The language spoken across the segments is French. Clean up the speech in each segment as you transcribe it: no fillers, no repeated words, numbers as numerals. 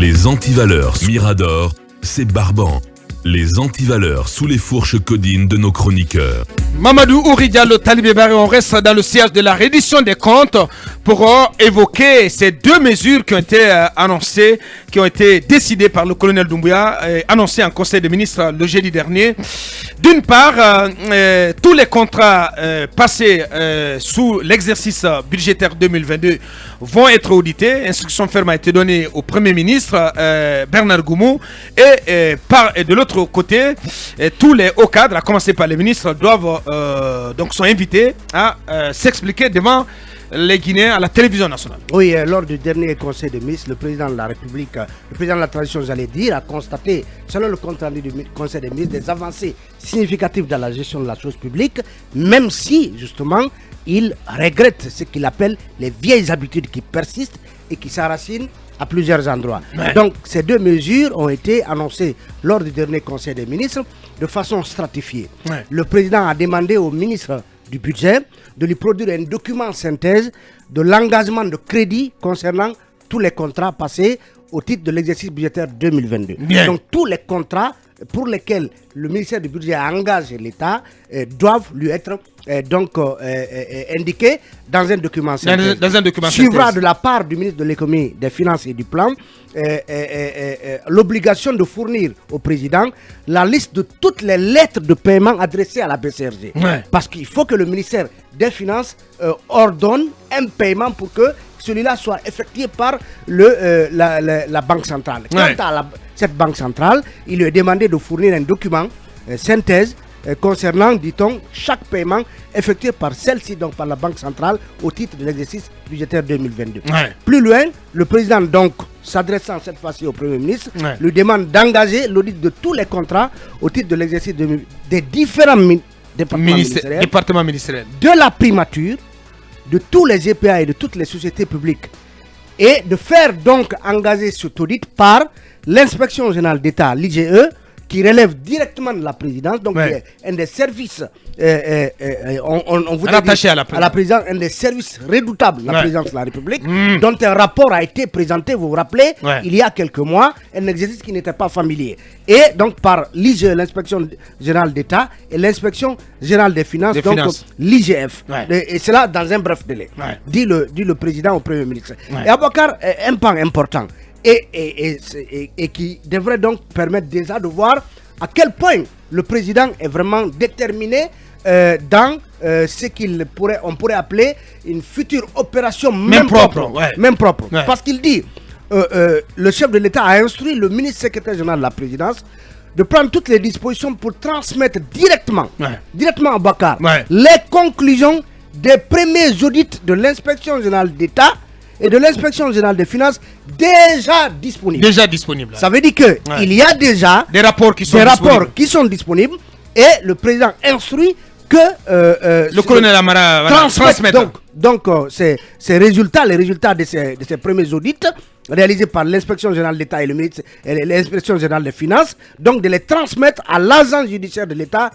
Les antivaleurs Mirador, c'est barbant. Les antivaleurs sous les fourches codines de nos chroniqueurs. Mamadou Ouridialo Talibé Baré, on reste dans le siège de la reddition des comptes pour évoquer ces deux mesures qui ont été annoncées, qui ont été décidées par le colonel Doumbouya, annoncées en conseil des ministres le jeudi dernier. D'une part, tous les contrats passés sous l'exercice budgétaire 2022 vont être audités. Instruction ferme a été donnée au Premier ministre Bernard Goumou et de l'autre côté, tous les hauts cadres, à commencer par les ministres, doivent donc sont invités à s'expliquer devant les Guinéens à la télévision nationale. Oui, lors du dernier conseil de ministres, le président de la République, le président de la transition, j'allais dire, a constaté, selon le compte rendu du conseil des ministres, des avancées significatives dans la gestion de la chose publique, même si, justement, il regrette ce qu'il appelle les vieilles habitudes qui persistent et qui s'enracinent à plusieurs endroits. Ouais. Donc, ces deux mesures ont été annoncées lors du dernier conseil des ministres de façon stratifiée. Ouais. Le président a demandé au ministre du budget de lui produire un document synthèse de l'engagement de crédit concernant tous les contrats passés au titre de l'exercice budgétaire 2022. Bien. Donc tous les contrats pour lesquels le ministère du budget a engagé l'État doivent lui être indiqués dans un document synthèse. Dans un document suivra synthèse de la part du ministre de l'économie, des finances et du plan l'obligation de fournir au président la liste de toutes les lettres de paiement adressées à la BCRG. Ouais. Parce qu'il faut que le ministère des Finances ordonne un paiement pour que celui-là soit effectué par la Banque centrale. Ouais. Quant à cette Banque centrale, il lui est demandé de fournir un document synthèse concernant, dit-on, chaque paiement effectué par celle-ci, donc par la Banque centrale, au titre de l'exercice budgétaire 2022. Ouais. Plus loin, le président, donc, s'adressant cette fois-ci au Premier ministre, ouais, lui demande d'engager l'audit de tous les contrats au titre de l'exercice des différents départements ministériels, de la primature, de tous les EPA et de toutes les sociétés publiques, et de faire donc engager cet audit par l'inspection générale d'État, l'IGE, qui relève directement de la présidence, donc ouais, un des services, on voudrait rattaché dire, à la présidence, un des services redoutables de la, ouais, présidence de la République, dont un rapport a été présenté, vous vous rappelez, ouais, il y a quelques mois, un exercice qui n'était pas familier. Et donc par l'IGE, l'inspection générale d'État, et l'inspection générale des finances, donc l'IGF. Ouais. Et cela dans un bref délai, ouais, dit le président au Premier ministre. Ouais. Et Aboubacar, un point important, et qui devrait donc permettre déjà de voir à quel point le président est vraiment déterminé dans ce on pourrait appeler une future opération même propre. Ouais. Même propre. Ouais. Parce qu'il dit, le chef de l'État a instruit le ministre secrétaire général de la présidence de prendre toutes les dispositions pour transmettre directement à Bakar, ouais, les conclusions des premiers audits de l'inspection générale d'État et de l'inspection générale des finances déjà disponibles. Ça veut dire que il y a déjà des rapports qui sont disponibles et le président instruit que le colonel Amara transmette donc ces résultats, les résultats de ces premiers audits réalisés par l'inspection générale d'État et l'inspection générale des finances, donc de les transmettre à l'agence judiciaire de l'État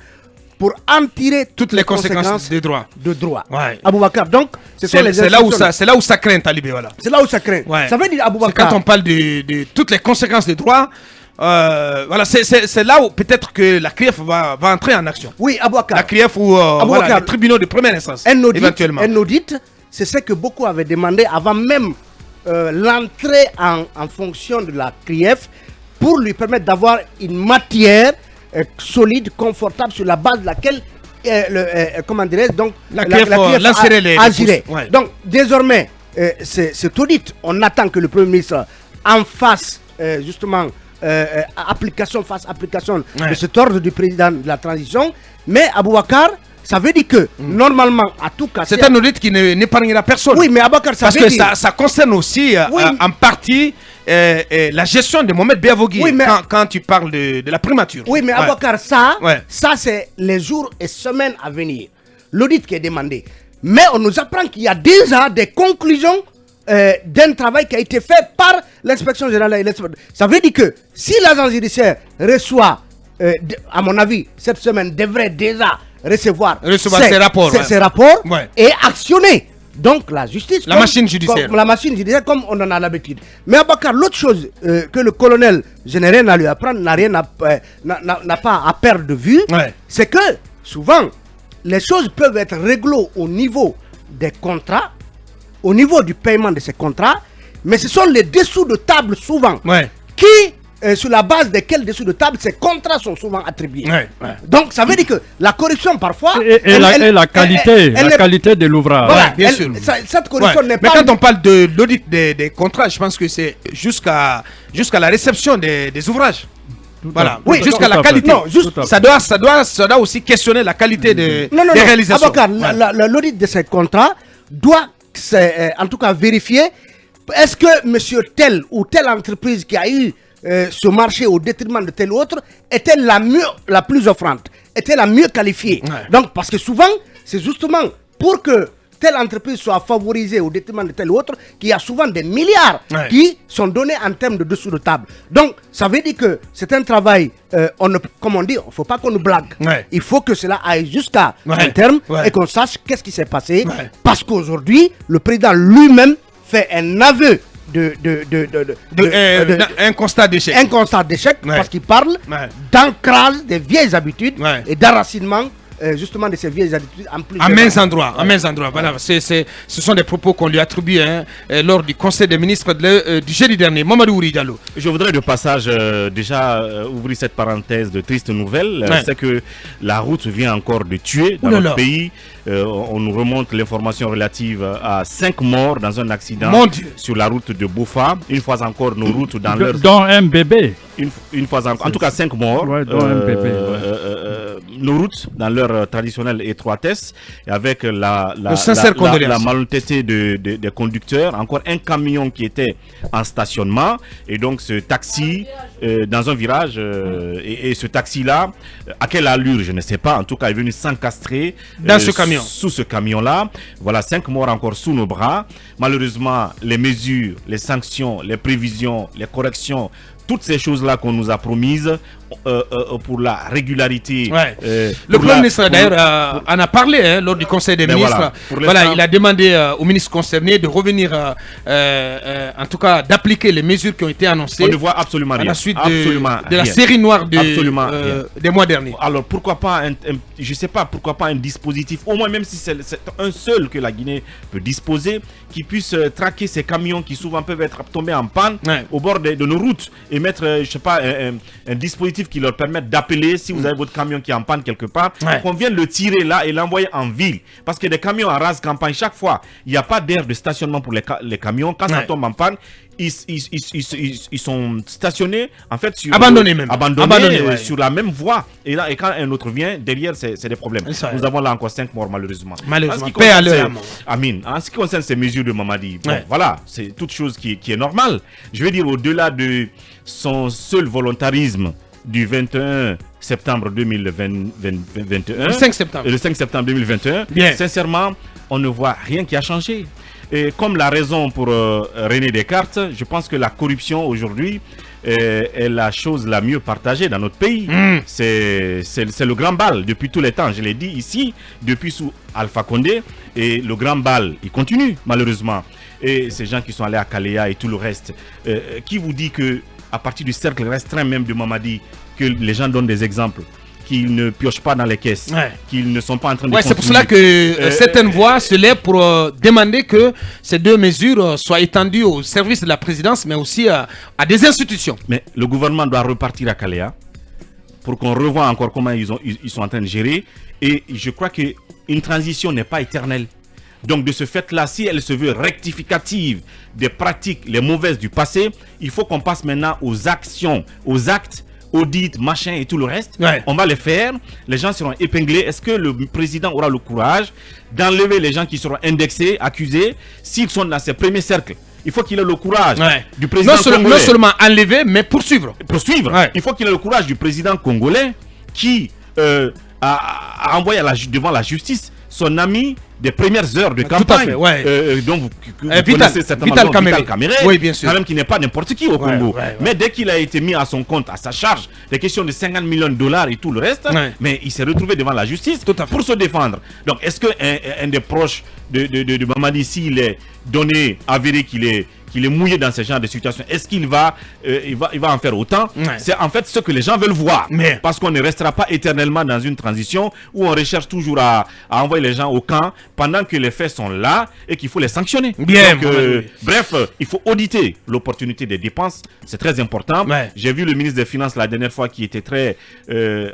pour en tirer toutes les conséquences de droit. Ouais. Aboubacar, donc, c'est là où ça craint, Talibé. Voilà. C'est là où ça craint. Ouais. Ça veut dire, Aboubacar, quand on parle de toutes les conséquences de droit, voilà, c'est là où peut-être que la CRIEF va entrer en action. Oui, Aboubacar. La CRIEF ou voilà, les tribunaux de première instance, éventuellement. Un audit, c'est ce que beaucoup avaient demandé avant même l'entrée en fonction de la CRIEF pour lui permettre d'avoir une matière solide, confortable, sur la base de laquelle comment dirais-je, donc la CRIEF agirait. Ouais. Donc désormais, cet audit, on attend que le Premier ministre en fasse justement application de cet ordre du président de la transition. Mais Aboubacar, ça veut dire que normalement, à tout cas, c'est un audit qui n'épargnera personne. Oui, mais Aboubacar, ça veut dire... ça concerne aussi en partie la gestion de Mohamed Béavogui, oui, quand tu parles de la primature. Oui, mais Aboubacar, ça c'est les jours et semaines à venir. L'audit qui est demandé. Mais on nous apprend qu'il y a déjà des conclusions d'un travail qui a été fait par l'inspection générale. Ça veut dire que si l'agence judiciaire reçoit, à mon avis, cette semaine devrait déjà recevoir ces rapports, et actionner donc la justice. La machine judiciaire. La machine judiciaire, comme on en a l'habitude. Mais Abakar, l'autre chose que le colonel, je n'ai rien à lui apprendre, n'a pas à perdre de vue, c'est que souvent, les choses peuvent être réglées au niveau des contrats, au niveau du paiement de ces contrats, mais ce sont les dessous de table souvent qui, sur la base desquels dessous de table, ces contrats sont souvent attribués. Donc ça veut dire que la corruption parfois... la qualité de l'ouvrage. Voilà, bien sûr. Cette corruption n'est mais pas... quand on parle de l'audit des contrats, je pense que c'est jusqu'à la réception des ouvrages. Voilà, oui, jusqu'à la qualité. Non, ça doit aussi questionner la qualité des réalisations. Abakar, l'audit de ces contrats doit, en tout cas, vérifier est-ce que monsieur tel ou telle entreprise qui a eu ce marché au détriment de tel autre était la plus offrante, était la mieux qualifiée. Donc, parce que souvent, c'est justement pour que telle entreprise soit favorisée au détriment de telle autre qu'il y a souvent des milliards qui sont donnés en termes de dessous de table. Donc, ça veut dire que c'est un travail, comme on dit, il ne faut pas qu'on nous blague. Il faut que cela aille jusqu'à un terme et qu'on sache qu'est-ce qui s'est passé. Parce qu'aujourd'hui, le président lui-même fait un aveu un constat d'échec. Un constat d'échec parce qu'il parle d'ancrage des vieilles habitudes et d'enracinement justement de ces vieilles habitudes à mains endroits. Voilà, ce sont des propos qu'on lui attribue lors du conseil des ministres du jeudi dernier. Mamadou Ouri Diallo. Je voudrais de passage déjà ouvrir cette parenthèse de triste nouvelle. C'est que la route vient encore de tuer dans notre pays. On nous remonte l'information relative à 5 morts dans un accident sur la route de Boufa. Une fois encore, nos routes dans leur... Dans un bébé. Une fois encore, en tout cas 5 morts. Dans un bébé. Nos routes dans leur traditionnelle étroitesse, avec la malhonnêteté des conducteurs. Encore un camion qui était en stationnement. Et donc ce taxi dans un virage. Et ce taxi-là, à quelle allure, je ne sais pas. En tout cas, est venu s'encastrer dans ce camion. Sous ce camion-là. Voilà, 5 morts encore sous nos bras. Malheureusement, les mesures, les sanctions, les prévisions, les corrections, toutes ces choses-là qu'on nous a promises pour la régularité. Le Premier ministre d'ailleurs en a parlé lors du Conseil des ministres. Voilà, il a demandé aux ministres concernés de revenir, en tout cas d'appliquer les mesures qui ont été annoncées. On ne voit absolument rien. À la suite de la série noire des mois derniers. Alors pourquoi pas, je ne sais pas, pourquoi pas un dispositif, au moins même si c'est un seul que la Guinée peut disposer, qui puisse traquer ces camions qui souvent peuvent être tombés en panne au bord de nos routes et mettre, je sais pas, un dispositif qui leur permette d'appeler si vous avez votre camion qui est en panne quelque part, qu'on vienne le tirer là et l'envoyer en ville. Parce que des camions en rase campagne, chaque fois, il n'y a pas d'aire de stationnement pour les camions. Quand ça tombe en panne, ils sont stationnés en fait sur abandonnés sur la même voie. Et là, et quand un autre vient, derrière, c'est des problèmes. Nous avons là encore 5 morts malheureusement. Amin. En ce qui concerne ces mesures de Mamadi, voilà, c'est toute chose qui est normale. Je veux dire, au-delà de son seul volontarisme du 21 septembre 2021, le 5 septembre 2021, sincèrement, on ne voit rien qui a changé. Et comme la raison pour René Descartes, je pense que la corruption aujourd'hui est la chose la mieux partagée dans notre pays. C'est le grand bal depuis tous les temps. Je l'ai dit ici, depuis sous Alpha Condé. Et le grand bal, il continue malheureusement. Et ces gens qui sont allés à Kalea et tout le reste, qui vous dit que à partir du cercle restreint même de Mamadi, que les gens donnent des exemples, qu'ils ne piochent pas dans les caisses, qu'ils ne sont pas en train de... c'est pour cela que certaines voix se lèvent pour demander que ces 2 mesures soient étendues au service de la présidence, mais aussi à des institutions. Mais le gouvernement doit repartir à Kalea pour qu'on revoie encore comment ils sont en train de gérer. Et je crois qu'une transition n'est pas éternelle. Donc de ce fait-là, si elle se veut rectificative des pratiques les mauvaises du passé, il faut qu'on passe maintenant aux actions, aux actes, audit, machin et tout le reste. On va les faire, les gens seront épinglés. Est-ce que le président aura le courage d'enlever les gens qui seront indexés, accusés, s'ils sont dans ses premiers cercles? Il faut qu'il ait le courage du président congolais. Non seulement enlever, mais poursuivre. Il faut qu'il ait le courage du président congolais qui a envoyé devant la justice son ami des premières heures de Tout à campagne. fait, ouais. Donc, vous Vital connaissez certainement Vital donc Kamerhe. Vital Kamerhe, Oui, bien sûr. quand même qui n'est pas n'importe qui au Congo. ouais. Mais dès qu'il a été mis à son compte, à sa charge, des questions de 50 millions de dollars et tout le reste, mais il s'est retrouvé devant la justice pour se défendre. Donc, est-ce qu'un des proches de Mamadi, s'il est donné, avéré qu'il est mouillé dans ce genre de situation, est-ce qu'il va en faire autant? C'est en fait ce que les gens veulent voir. Parce qu'on ne restera pas éternellement dans une transition où on recherche toujours à envoyer les gens au camp pendant que les faits sont là et qu'il faut les sanctionner. Bien. Donc, bref, il faut auditer l'opportunité des dépenses. C'est très important. J'ai vu le ministre des Finances la dernière fois qui était très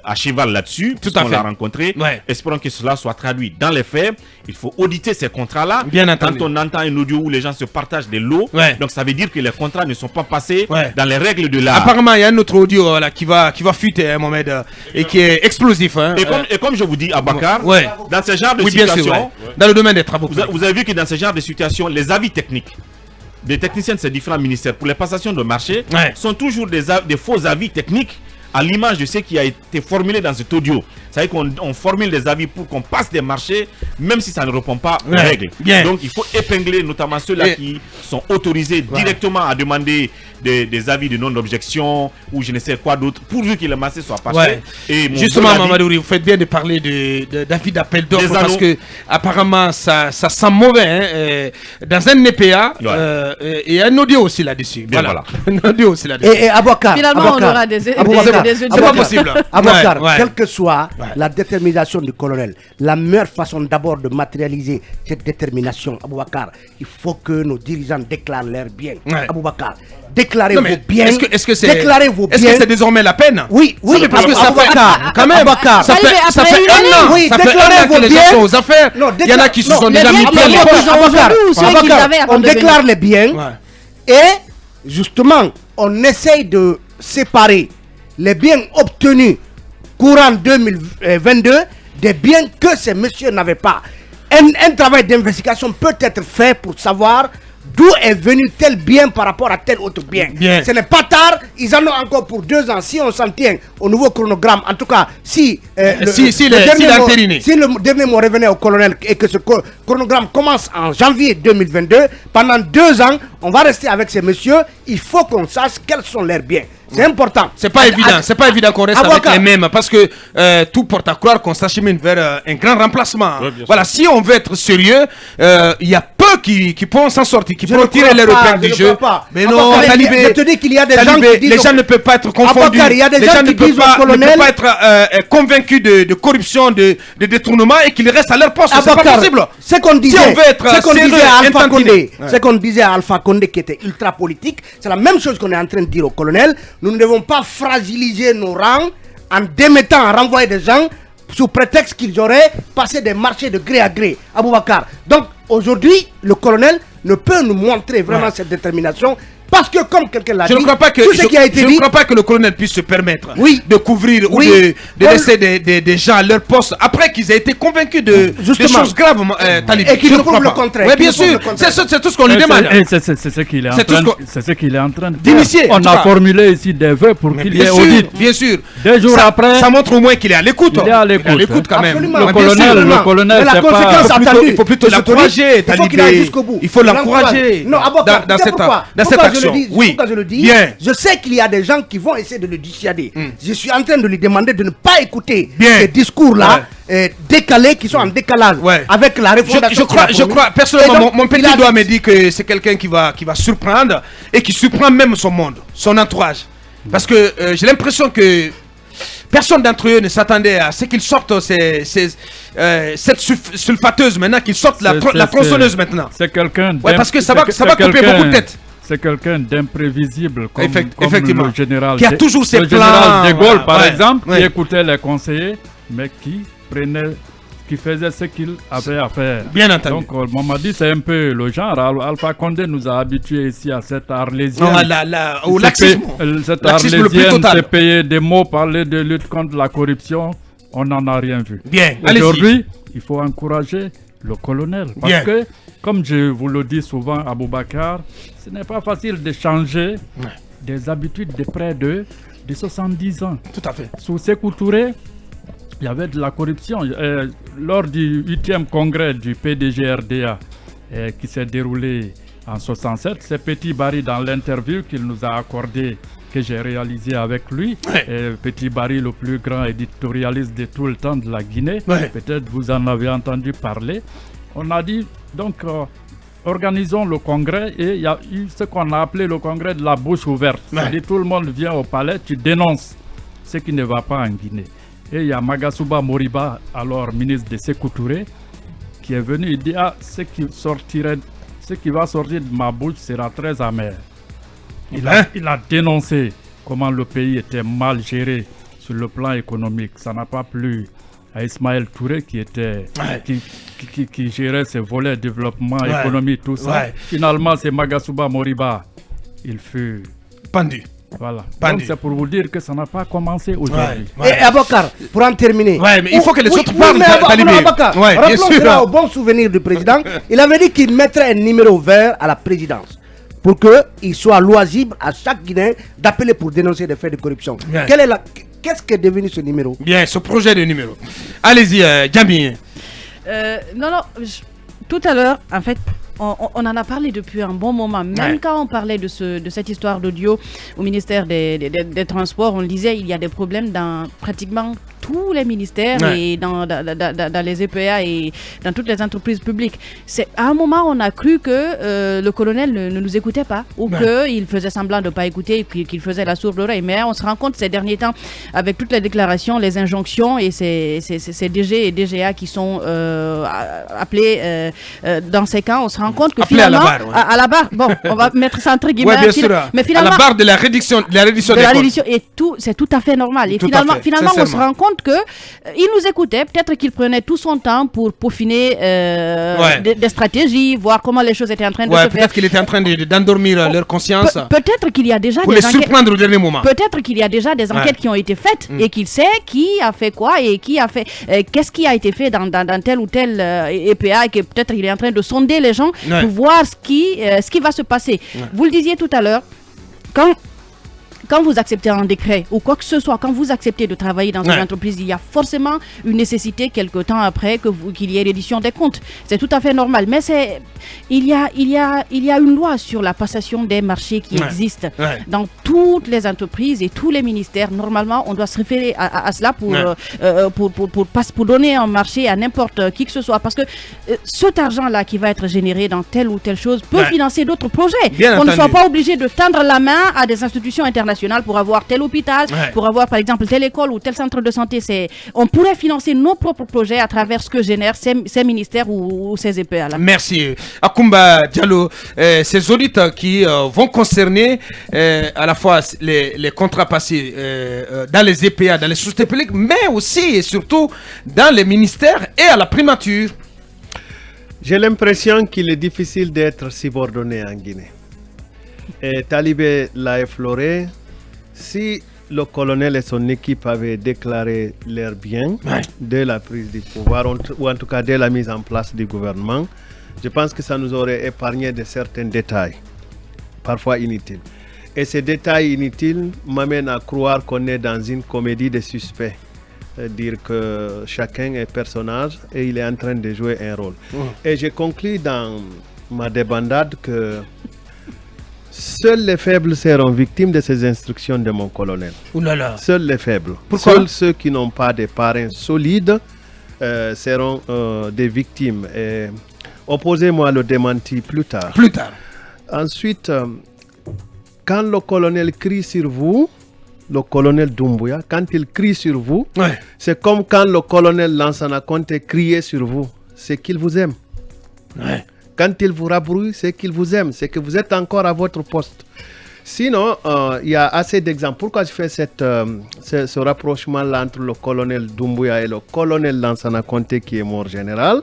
à cheval là-dessus. Tout à fait. On l'a rencontré. Espérons que cela soit traduit dans les faits. Il faut auditer ces contrats-là. Bien entendu. Quand on entend un audio où les gens se partagent des lots, donc ça veut dire que les contrats ne sont pas passés dans les règles de l'art. Apparemment, il y a un autre audio là, qui va fuiter, Mohamed, et qui est explosif. Et comme je vous dis, Abakar, dans ce genre de situation, situation, dans le domaine des travaux, vous avez vu que dans ce genre de situation, les avis techniques des techniciens de ces différents ministères pour les passations de marché sont toujours des faux avis techniques, à l'image de ce qui a été formulé dans cet audio. C'est-à-dire qu'on formule des avis pour qu'on passe des marchés, même si ça ne répond pas aux règles. Donc il faut épingler notamment ceux-là qui sont autorisés directement à demander des avis de non-objection ou je ne sais quoi d'autre, pourvu que le marché soit passé. Et justement, Mamadouri, vous faites bien de parler d'avis d'appel d'offres parce que apparemment ça sent mauvais. Dans un NPA, il y a un audio aussi là-dessus. Voilà. Un audio aussi là-dessus. Et Abouakar, finalement, on aura des c'est pas possible. Abouakar, quelle que soit la détermination du colonel, la meilleure façon d'abord de matérialiser cette détermination, Abouakar, il faut que nos dirigeants déclarent leurs biens. Abouakar, déclarez vos biens. Est-ce que c'est désormais la peine? Oui, parce que ça fait quand même. Ça fait un an. Oui, ça fait un an que les gens sont aux affaires. Il y en a qui se sont déjà mis plein les poches. On déclare les biens et justement, on essaye de séparer les biens obtenus courant 2022 des biens que ces messieurs n'avaient pas. Un travail d'investigation peut être fait pour savoir d'où est venu tel bien par rapport à tel autre bien. Ce n'est pas tard, ils en ont encore pour 2 ans. Si on s'en tient au nouveau chronogramme, en tout cas, si le dernier mot revenait au colonel et que ce chronogramme commence en janvier 2022, pendant 2 ans, on va rester avec ces messieurs. Il faut qu'on sache quels sont leurs biens. C'est important. C'est pas évident qu'on reste avec les mêmes parce que tout porte à croire qu'on s'achemine vers un grand remplacement. Voilà, si on veut être sérieux, il y a peu qui pourront s'en sortir, qui pourront tirer les repères du jeu. Mais non, Talibé, je te dis qu'il y a des gens qui disent les gens ne peuvent pas être confondus. Il y a des gens qui disent au colonel, ne peuvent pas être convaincus de corruption, de détournement et qu'ils restent à leur poste. C'est pas possible. Ce qu'on disait, si on veut être ce qu'on disait à Alpha Condé qui était ultra politique, c'est la même chose qu'on est en train de dire au colonel. Nous ne devons pas fragiliser nos rangs en démettant, en renvoyer des gens sous prétexte qu'ils auraient passé des marchés de gré à gré. Abouakar. Donc aujourd'hui, le colonel ne peut nous montrer vraiment cette détermination. Parce que comme quelqu'un l'a dit, ne crois pas que, je ne crois pas que le colonel puisse se permettre de couvrir ou de laisser des gens à leur poste après qu'ils aient été convaincus de choses graves, Talibé. Et qu'ils nous prouvent le contraire. Oui, bien sûr, c'est tout ce qu'on lui demande. C'est ce qu'il est en train de d'initier. On a formulé ici des vœux pour qu'il y ait audit. Bien sûr. 2 jours après, ça montre au moins qu'il est à l'écoute. Il est à l'écoute quand même. Le colonel, c'est pas... Il faut plutôt l'encourager, Talibé. Il faut l'encourager dans cette action. Oui, je le dis, je sais qu'il y a des gens qui vont essayer de le dissuader. Je suis en train de lui demander de ne pas écouter ces discours-là décalés, qui sont en décalage avec la refondation. Je crois, personnellement, mon petit doigt me dit que c'est quelqu'un qui va surprendre et qui surprend même son monde, son entourage. Parce que j'ai l'impression que personne d'entre eux ne s'attendait à ce qu'ils sortent cette sulfateuse maintenant, qu'ils sortent la tronçonneuse maintenant. C'est quelqu'un parce que ça va couper beaucoup de têtes. C'est quelqu'un d'imprévisible comme effectivement. Le général qui a toujours ses plans. Le général de Gaulle, par exemple, qui écoutait les conseillers, mais qui faisait ce qu'il avait à faire. Bien entendu. Donc, Mamadi, c'est un peu le genre. Alpha Condé nous a habitués ici à cette arlésienne. Au laxisme. Cette arlésienne, c'est payer des mots, parler de lutte contre la corruption. On n'en a rien vu. Bien, aujourd'hui, il faut encourager le colonel. Parce que, comme je vous le dis souvent, Aboubacar, ce n'est pas facile de changer des habitudes de près de 70 ans. Tout à fait. Sous Sékou Touré, il y avait de la corruption. Lors du 8e congrès du PDG-RDA qui s'est déroulé en 67, c'est Petit Barry dans l'interview qu'il nous a accordé, que j'ai réalisé avec lui. Petit Barry, le plus grand éditorialiste de tout le temps de la Guinée. Peut-être vous en avez entendu parler. On a dit donc organisons le congrès, et il y a eu ce qu'on a appelé le congrès de la bouche ouverte. C'est-à-dire tout le monde vient au palais, tu dénonces ce qui ne va pas en Guinée. Et il y a Magasuba Moriba, alors ministre de Sékou Touré, qui est venu, il dit ce qui va sortir de ma bouche sera très amer. Il a dénoncé comment le pays était mal géré sur le plan économique. Ça n'a pas plu à Ismaël Touré qui gérait ses volets développement, économie, tout ça. Finalement, c'est Magasuba Moriba. Il fut pendu. Voilà. Donc c'est pour vous dire que ça n'a pas commencé aujourd'hui. Et Abakar, pour en terminer. Mais il faut que les autres parlent. Rappelons-nous au bon souvenir du président. Il avait dit qu'il mettrait un numéro vert à la présidence, pour qu'il soit loisible à chaque Guinéen d'appeler pour dénoncer des faits de corruption. Qu'est-ce qui est devenu ce numéro? Bien, ce projet de numéro. Allez-y, Djambi. Tout à l'heure, en fait, on en a parlé depuis un bon moment. Même quand on parlait de cette histoire d'audio au ministère des Transports, on le disait, il y a des problèmes dans pratiquement tous les ministères et dans les EPA et dans toutes les entreprises publiques. À un moment, on a cru que le colonel ne nous écoutait pas, ou qu'il faisait semblant de ne pas écouter, qu'il faisait la sourde oreille. Mais on se rend compte ces derniers temps, avec toutes les déclarations, les injonctions et ces DG et DGA qui sont appelés dans ces camps, on se rend compte que finalement, à la barre, bon, on va mettre ça entre guillemets, mais finalement, à la barre de la réduction et tout, c'est tout à fait normal. Et finalement, on se rend compte qu'il nous écoutait, peut-être qu'il prenait tout son temps pour peaufiner des stratégies, voir comment les choses étaient en train de se faire. Peut-être qu'il était en train d'endormir leur conscience. Peut-être qu'il y a déjà pour les surprendre au dernier moment. Peut-être qu'il y a déjà des enquêtes qui ont été faites et qu'il sait qui a fait quoi et qui a fait qu'est-ce qui a été fait dans tel ou tel EPA, et que peut-être il est en train de sonder les gens pour voir ce qui va se passer. Vous le disiez tout à l'heure, quand vous acceptez un décret ou quoi que ce soit, quand vous acceptez de travailler dans une entreprise, il y a forcément une nécessité quelque temps après qu'il y ait l'édition des comptes. C'est tout à fait normal. Mais il y a une loi sur la passation des marchés qui existe dans toutes les entreprises et tous les ministères. Normalement, on doit se référer à cela pour donner un marché à n'importe qui que ce soit. Parce que cet argent-là qui va être généré dans telle ou telle chose peut financer d'autres projets. On ne soit pas obligé de tendre la main à des institutions internationales pour avoir tel hôpital, pour avoir par exemple telle école ou tel centre de santé. On pourrait financer nos propres projets à travers ce que génèrent ces ministères ou ces EPA là. Merci. Akumba Diallo, ces audits qui vont concerner à la fois les contrats passés dans les EPA, dans les sociétés publiques, mais aussi et surtout dans les ministères et à la primature. J'ai l'impression qu'il est difficile d'être subordonné en Guinée. Et Talibé l'a effleuré. Si le colonel et son équipe avaient déclaré leurs biens dès la prise du pouvoir, ou en tout cas dès la mise en place du gouvernement, je pense que ça nous aurait épargné de certains détails, parfois inutiles. Et ces détails inutiles m'amènent à croire qu'on est dans une comédie de suspects. Dire que chacun est personnage et il est en train de jouer un rôle. Et j'ai conclu dans ma débandade que seuls les faibles seront victimes de ces instructions de mon colonel. Seuls les faibles. Pourquoi? Seuls ceux qui n'ont pas de parrains solides seront des victimes. Opposez-moi le démenti plus tard. Ensuite, quand le colonel crie sur vous, le colonel Doumbouya, quand il crie sur vous, c'est comme quand le colonel Lansana Conté criait sur vous. C'est qu'il vous aime. Quand il vous rabrouille, c'est qu'il vous aime. C'est que vous êtes encore à votre poste. Sinon, il y a assez d'exemples. Pourquoi je fais ce rapprochement-là entre le colonel Doumbouya et le colonel Lansana Conté qui est mort général?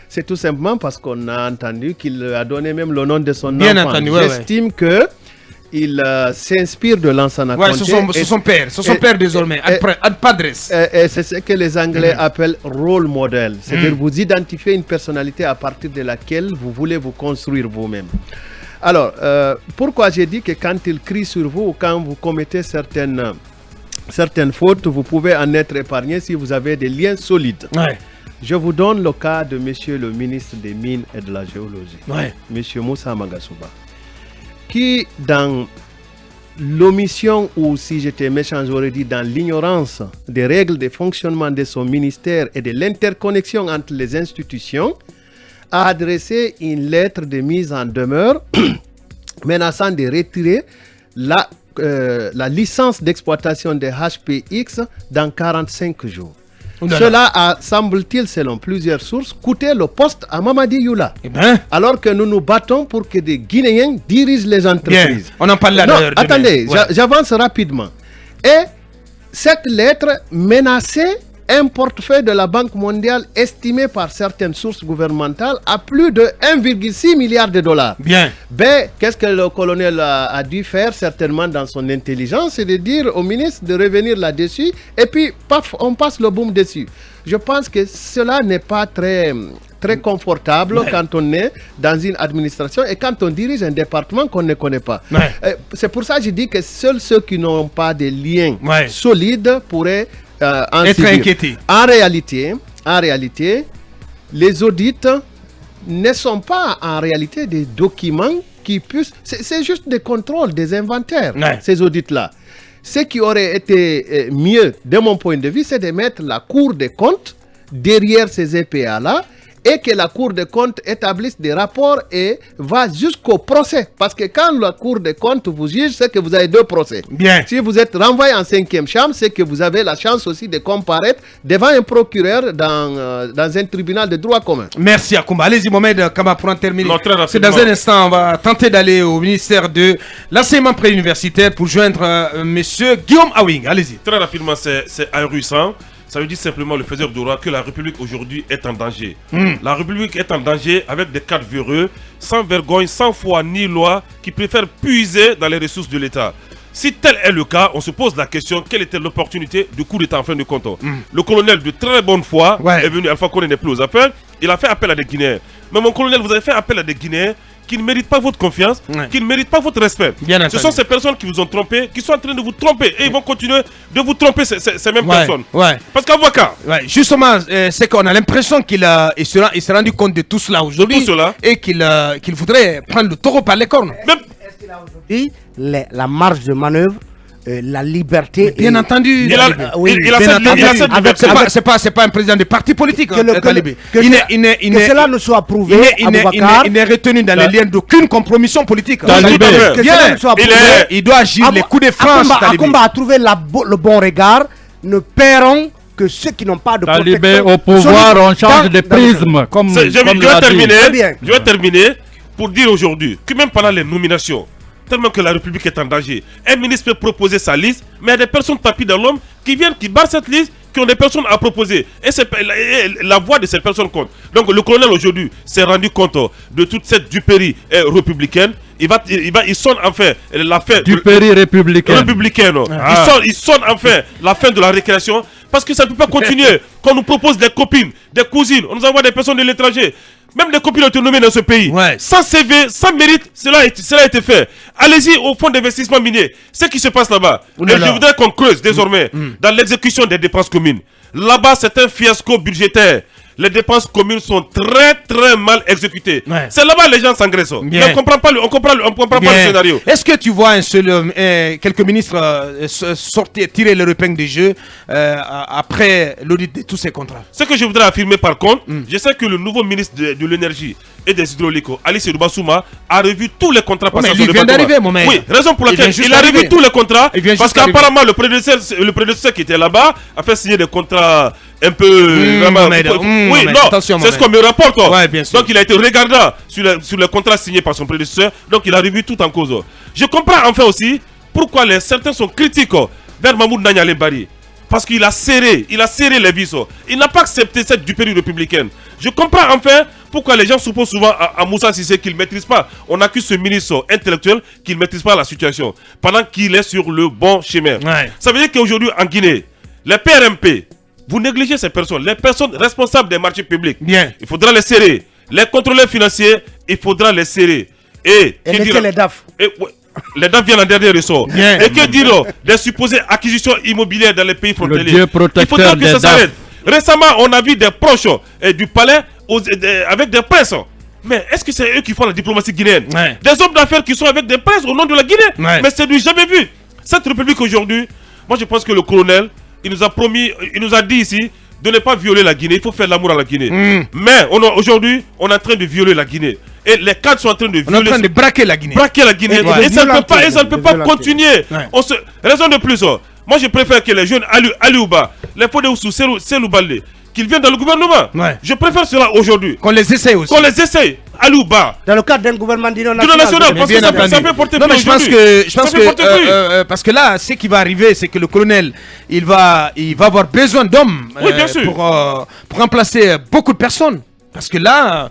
C'est tout simplement parce qu'on a entendu qu'il a donné même le nom de son enfant. J'estime que il s'inspire de Lansana Conté. C'est son père désormais, Ad Padres. Et c'est ce que les Anglais appellent role model. C'est-à-dire vous identifiez une personnalité à partir de laquelle vous voulez vous construire vous-même. Alors, pourquoi j'ai dit que quand il crie sur vous ou quand vous commettez certaines certaines fautes, vous pouvez en être épargné si vous avez des liens solides. Ouais. Je vous donne le cas de monsieur le ministre des Mines et de la Géologie, monsieur Moussa Magasuba, qui dans l'omission, ou si j'étais méchant, j'aurais dit dans l'ignorance des règles de fonctionnement de son ministère et de l'interconnexion entre les institutions, a adressé une lettre de mise en demeure menaçant de retirer la licence d'exploitation des HPX dans 45 jours. Cela a, semble-t-il, selon plusieurs sources, coûté le poste à Mamadi Youla. Alors que nous nous battons pour que des Guinéens dirigent les entreprises. Bien. On en parle là. Non, attendez, j'avance rapidement. Et cette lettre menaçait un portefeuille de la Banque mondiale estimé par certaines sources gouvernementales à plus de 1,6 milliard de dollars. Bien. Ben, qu'est-ce que le colonel a dû faire certainement dans son intelligence? C'est de dire au ministre de revenir là-dessus et puis, paf, on passe le boom dessus. Je pense que cela n'est pas très confortable quand on est dans une administration et quand on dirige un département qu'on ne connaît pas. C'est pour ça que je dis que seuls ceux qui n'ont pas de liens solides pourraient être inquiétés. En réalité, les audits ne sont pas en réalité des documents qui puissent... C'est juste des contrôles, des inventaires, ces audits-là. Ce qui aurait été mieux, de mon point de vue, c'est de mettre la Cour des comptes derrière ces EPA-là et que la Cour des comptes établisse des rapports et va jusqu'au procès. Parce que quand la Cour des comptes vous juge, c'est que vous avez 2 procès. Bien. Si vous êtes renvoyé en 5e chambre, c'est que vous avez la chance aussi de comparaître devant un procureur dans un tribunal de droit commun. Merci Akoumba. Allez-y Mohamed Kama pour en terminer. C'est dans un instant, on va tenter d'aller au ministère de l'enseignement préuniversitaire pour joindre monsieur Guillaume Awing. Allez-y. Très rapidement, c'est ahurissant. Ça veut dire simplement le faiseur de roi que la République aujourd'hui est en danger. La République est en danger avec des cadres véreux, sans vergogne, sans foi ni loi, qui préfèrent puiser dans les ressources de l'État. Si tel est le cas, on se pose la question, quelle était l'opportunité du coup d'État en fin de compte? Le colonel de très bonne foi est venu, Alpha Condé n'est plus aux affaires, il a fait appel à des Guinéens. Mais mon colonel, vous avez fait appel à des Guinéens qui ne méritent pas votre confiance, qui ne méritent pas votre respect. Ce sont ces personnes qui vous ont trompé, qui sont en train de vous tromper. Et ils vont continuer de vous tromper, ces mêmes personnes. Parce qu'avocat... Justement, c'est qu'on a l'impression qu'il s'est rendu compte de tout cela aujourd'hui. Et qu'il voudrait prendre le taureau par les cornes. Est-ce qu'il a aujourd'hui la marge de manœuvre, la liberté? Bien entendu. C'est pas un président de parti politique. Que cela ne soit prouvé. Il n'est retenu dans les liens d'aucune compromission politique. Il doit agir les coups de France. Akoumba a trouvé le bon regard. Ne paieront que ceux qui n'ont pas de protection. Talibé au pouvoir, on change de prisme. Je vais terminer pour dire aujourd'hui que même pendant les nominations, tellement que la République est en danger, un ministre peut proposer sa liste, mais il y a des personnes tapis dans l'homme qui viennent, qui barrent cette liste, qui ont des personnes à proposer. Et la voix de ces personnes compte. Donc le colonel aujourd'hui s'est rendu compte de toute cette duperie républicaine. Il sonne enfin la fin. Duperie républicaine. Il sonne enfin la fin de la récréation. Parce que ça ne peut pas continuer. Quand on nous propose des copines, des cousines, on nous envoie des personnes de l'étranger. Même des copines ont été nommées dans ce pays. Sans CV, sans mérite, cela a été fait. Allez-y au fonds d'investissement minier. Ce qui se passe là-bas. Et je voudrais qu'on creuse désormais dans l'exécution des dépenses communes. Là-bas, c'est un fiasco budgétaire. Les dépenses communes sont très très mal exécutées. C'est là-bas les gens s'engraissent. Mais on comprend pas le scénario. Est-ce que tu vois quelques ministres tirer leur épingle du jeu après l'audit de tous ces contrats? Ce que je voudrais affirmer par contre, je sais que le nouveau ministre de l'énergie et des hydrauliques, Ali Seydou Bassouma, a revu tous les contrats passés sur le bateau. Oui, raison pour laquelle il a revu tous les contrats, parce qu'apparemment le prédécesseur qui était là-bas a fait signer des contrats un peu... oui, non, c'est ce qu'on me rapporte. Donc il a été regardant sur le contrat signé par son prédécesseur, donc il a revu tout en cause. Je comprends enfin aussi pourquoi certains sont critiques vers Mahmoud Nanyale Bari. Parce qu'il a serré les vis. Il n'a pas accepté cette duperie républicaine. Je comprends enfin pourquoi les gens supposent souvent à Moussa Cissé qu'il ne maîtrise pas. On accuse ce ministre intellectuel qu'il ne maîtrise pas la situation, pendant qu'il est sur le bon chemin. Ça veut dire qu'aujourd'hui en Guinée, les PRMP, vous négligez ces personnes, les personnes responsables des marchés publics. Il faudra les serrer. Les contrôleurs financiers, il faudra les serrer. Et laisser les DAF. Les dames viennent en dernier ressort. Et que dire des supposées acquisitions immobilières dans les pays frontaliers? Il faudra que ça s'arrête. Récemment, on a vu des proches du palais avec des princes. Mais est-ce que c'est eux qui font la diplomatie guinéenne? Des hommes d'affaires qui sont avec des princes au nom de la Guinée. Mais c'est du jamais vu. Cette république aujourd'hui, moi je pense que le colonel, il nous a promis, il nous a dit ici de ne pas violer la Guinée. Il faut faire l'amour à la Guinée. Mais aujourd'hui, on est en train de violer la Guinée. Et les cadres sont en train de violer. On est en train de braquer la Guinée. Braquer la Guinée. Et ça ne peut pas continuer. Raison de plus. Moi je préfère que les jeunes Aliouba, les Fodéoussou, Selou Balde, qu'ils viennent dans le gouvernement. Je préfère cela aujourd'hui. Qu'on les essaye aussi. Qu'on les essaye. Aliouba. Dans le cadre d'un gouvernement d'union nationale. Parce que ça peut porter plus. Je pense que parce que là, ce qui va arriver, c'est que le colonel, il va avoir besoin d'hommes pour remplacer beaucoup de personnes. Parce que là,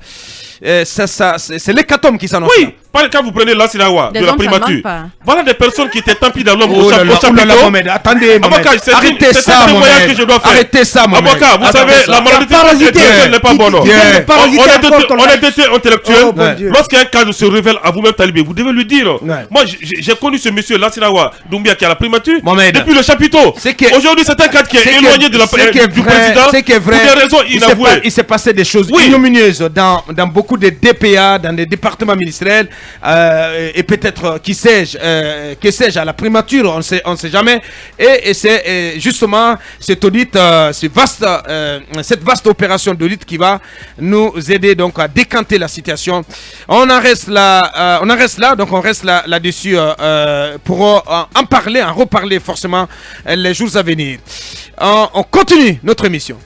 c'est l'hécatombe qui s'annonce. Oui. Quand vous prenez l'Assinawa de la primature, voilà des personnes qui étaient tant pis dans l'homme au chapiteau. Attendez, arrêtez ça, arrêtez ça, Avocat, vous savez, la moralité n'est pas bonne. Honnêteté intellectuelle. Lorsqu'un cadre se révèle à vous-même talibé, vous devez lui dire. Moi, j'ai connu ce monsieur l'Assinawa Doumbia qui a la primature depuis le chapiteau. Aujourd'hui, c'est un cadre qui est éloigné du président. C'est qui est vrai. Pour des raisons inavouées. Il s'est passé des choses ignominieuses dans beaucoup de DPA, dans des départements ministériels. Et peut-être qui sais-je à la primature, on sait jamais. Et c'est justement cet audit, cette vaste opération d'audit qui va nous aider donc à décanter la situation. On en reste là, donc on reste là-dessus pour en parler, en reparler forcément les jours à venir. On continue notre émission.